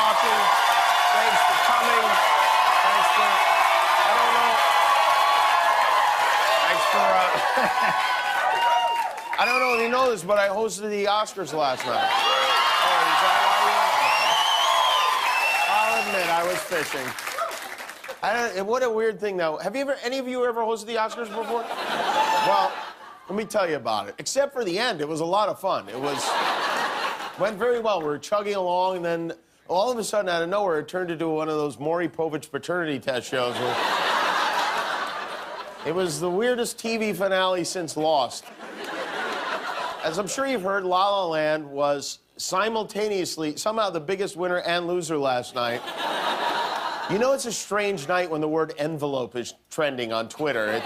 walking. Thanks for coming. Thanks for, I don't know. Thanks for, I don't know if you know this, but I hosted the Oscars last night. Oh, is that why you? Okay. I'll admit, I was fishing. What a weird thing, though. Have you ever, any of you ever hosted the Oscars before? Well, let me tell you about it. Except for the end, it was a lot of fun. Went very well. We were chugging along, and then all of a sudden, out of nowhere, it turned into one of those Maury Povich paternity test shows. It was the weirdest TV finale since Lost. As I'm sure you've heard, La La Land was simultaneously somehow the biggest winner and loser last night. You know it's a strange night when the word envelope is trending on Twitter. In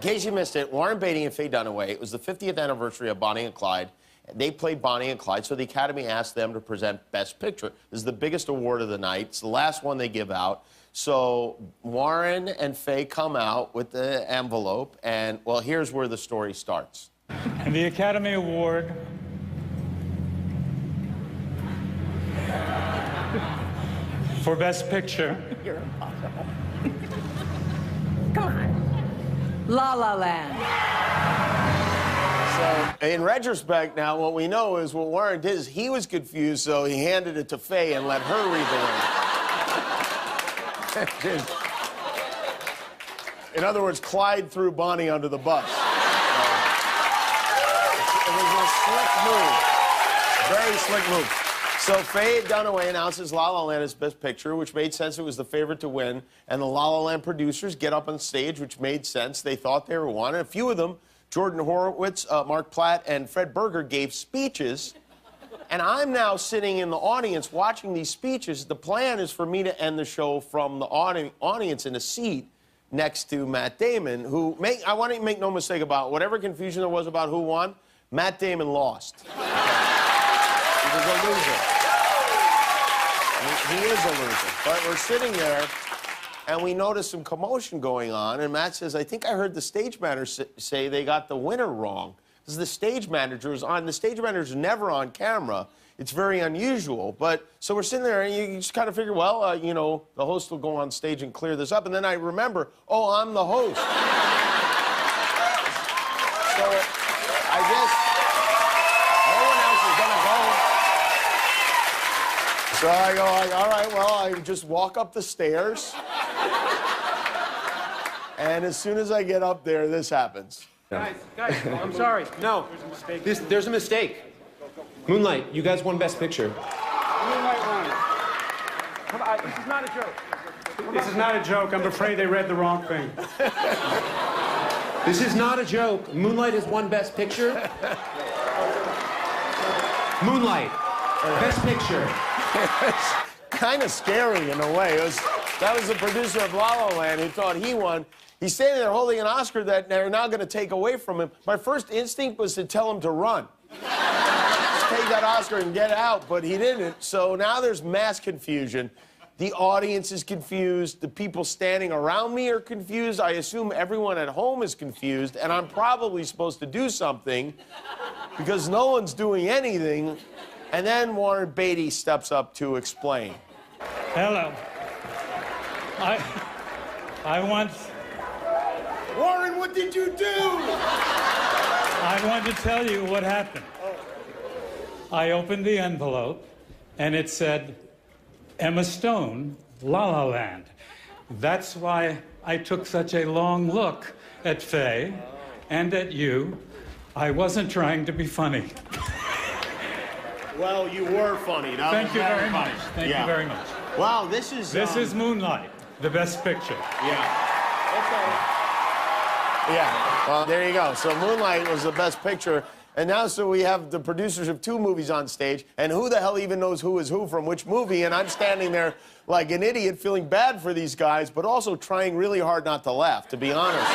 case you missed it, Warren Beatty and Faye Dunaway, it was the 50th anniversary of Bonnie and Clyde. They played Bonnie and Clyde, so the Academy asked them to present Best Picture. This is the biggest award of the night. It's the last one they give out. So Warren and Faye come out with the envelope, and, well, here's where the story starts. And the Academy Award for Best Picture. You're impossible. Come on. La La Land. So, in retrospect, now, what we know is what Warren did is he was confused, so he handed it to Faye and let her read the winner. In other words, Clyde threw Bonnie under the bus. It was a slick move. Very slick move. So Faye Dunaway announces La La Land as Best Picture, which made sense. It was the favorite to win. And the La La Land producers get up on stage, which made sense. They thought they were one. And a few of them, Jordan Horowitz, Mark Platt, and Fred Berger, gave speeches. And I'm now sitting in the audience watching these speeches. The plan is for me to end the show from the audience in a seat next to Matt Damon, who, I want to make no mistake about whatever confusion there was about who won, Matt Damon lost. He was a loser. He is a loser. But we're sitting there, and we notice some commotion going on, and Matt says, I think I heard the stage manager say they got the winner wrong. Because the stage manager is on. The stage manager's never on camera. It's very unusual. But, so we're sitting there, and you just kind of figure, well, you know, the host will go on stage and clear this up. And then I remember, oh, I'm the host. So I guess no one else is gonna go. So I go, all right, well, I just walk up the stairs. And as soon as I get up there, this happens. Guys, I'm sorry. No, there's a mistake. Moonlight, you guys won Best Picture. Moonlight won. Come on, this is not a joke. This is not a joke. I'm afraid they read the wrong thing. This is not a joke. Moonlight has won Best Picture. Moonlight, Best Picture. It's kind of scary in a way. That was the producer of La La Land who thought he won. He's standing there holding an Oscar that they're now going to take away from him. My first instinct was to tell him to run. Just take that Oscar and get out, but he didn't. So now there's mass confusion. The audience is confused. The people standing around me are confused. I assume everyone at home is confused, and I'm probably supposed to do something because no one's doing anything. And then Warren Beatty steps up to explain. Hello. I want... Warren, what did you do? I want to tell you what happened. I opened the envelope, and it said, Emma Stone, La La Land. That's why I took such a long look at Faye and at you. I wasn't trying to be funny. Well, you were funny. Thank you very much. Thank you very much. Wow, this is Moonlight, the Best Picture. Yeah. Okay. Yeah. Well, there you go. So Moonlight was the Best Picture. And now, so we have the producers of 2 movies on stage, and who the hell even knows who is who from which movie? And I'm standing there like an idiot, feeling bad for these guys, but also trying really hard not to laugh, to be honest.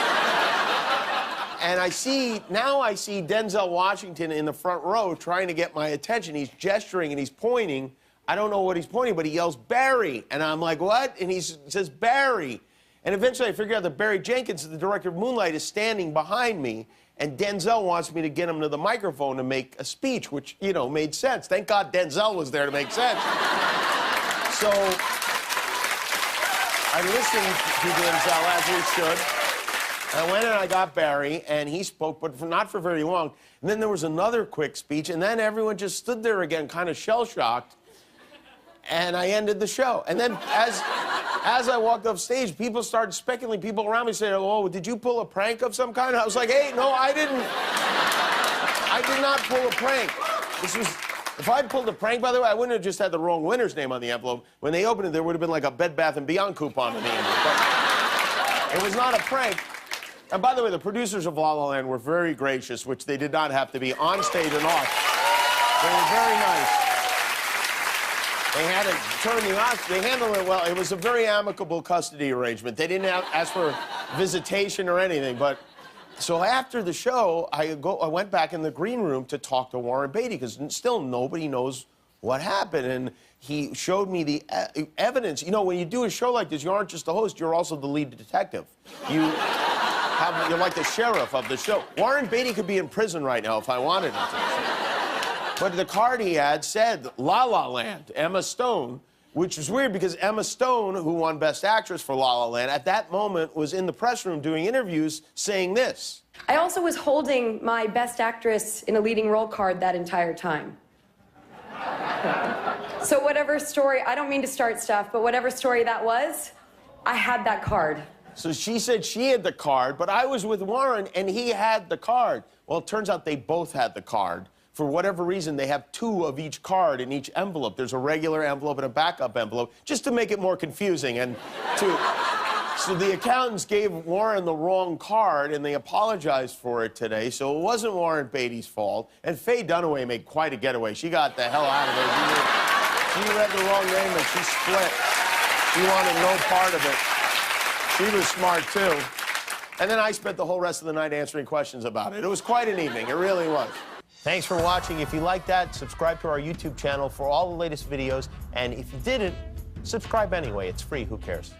And I see Denzel Washington in the front row trying to get my attention. He's gesturing and he's pointing. I don't know what he's pointing, but he yells, Barry. And I'm like, what? And he says, Barry. And eventually I figure out that Barry Jenkins, the director of Moonlight, is standing behind me. And Denzel wants me to get him to the microphone to make a speech, which, you know, made sense. Thank God Denzel was there to make sense. So I listened to Denzel as we should. I went and I got Barry, and he spoke, but not for very long. And then there was another quick speech, and then everyone just stood there again, kind of shell-shocked. And I ended the show. And then as I walked off stage, people started speculating. People around me said, oh, did you pull a prank of some kind? I was like, hey, no, I didn't. I did not pull a prank. This was, if I'd pulled a prank, by the way, I wouldn't have just had the wrong winner's name on the envelope. When they opened it, there would have been like a Bed Bath & Beyond coupon on the envelope. But it was not a prank. And by the way, the producers of La La Land were very gracious, which they did not have to be on stage and off. They were very nice. They had to turn the off. They handled it well. It was a very amicable custody arrangement. They didn't ask for visitation or anything. But so after the show, I went back in the green room to talk to Warren Beatty because still nobody knows what happened. And he showed me the evidence. You know, when you do a show like this, you aren't just the host, you're also the lead detective. You're like the sheriff of the show. Warren Beatty could be in prison right now if I wanted him to. But the card he had said La La Land, Emma Stone, which was weird because Emma Stone, who won Best Actress for La La Land, at that moment was in the press room doing interviews saying this. I also was holding my Best Actress in a Leading Role card that entire time. So whatever story, I don't mean to start stuff, but whatever story that was, I had that card. So she said she had the card, but I was with Warren and he had the card. Well, it turns out they both had the card. For whatever reason, they have 2 of each card in each envelope. There's a regular envelope and a backup envelope, just to make it more confusing. And so the accountants gave Warren the wrong card, and they apologized for it today. So it wasn't Warren Beatty's fault. And Faye Dunaway made quite a getaway. She got the hell out of there. She read the wrong name, and she split. She wanted no part of it. She was smart, too. And then I spent the whole rest of the night answering questions about it. It was quite an evening. It really was. Thanks for watching. If you like that, subscribe to our YouTube channel for all the latest videos. And if you didn't, subscribe anyway. It's free. Who cares?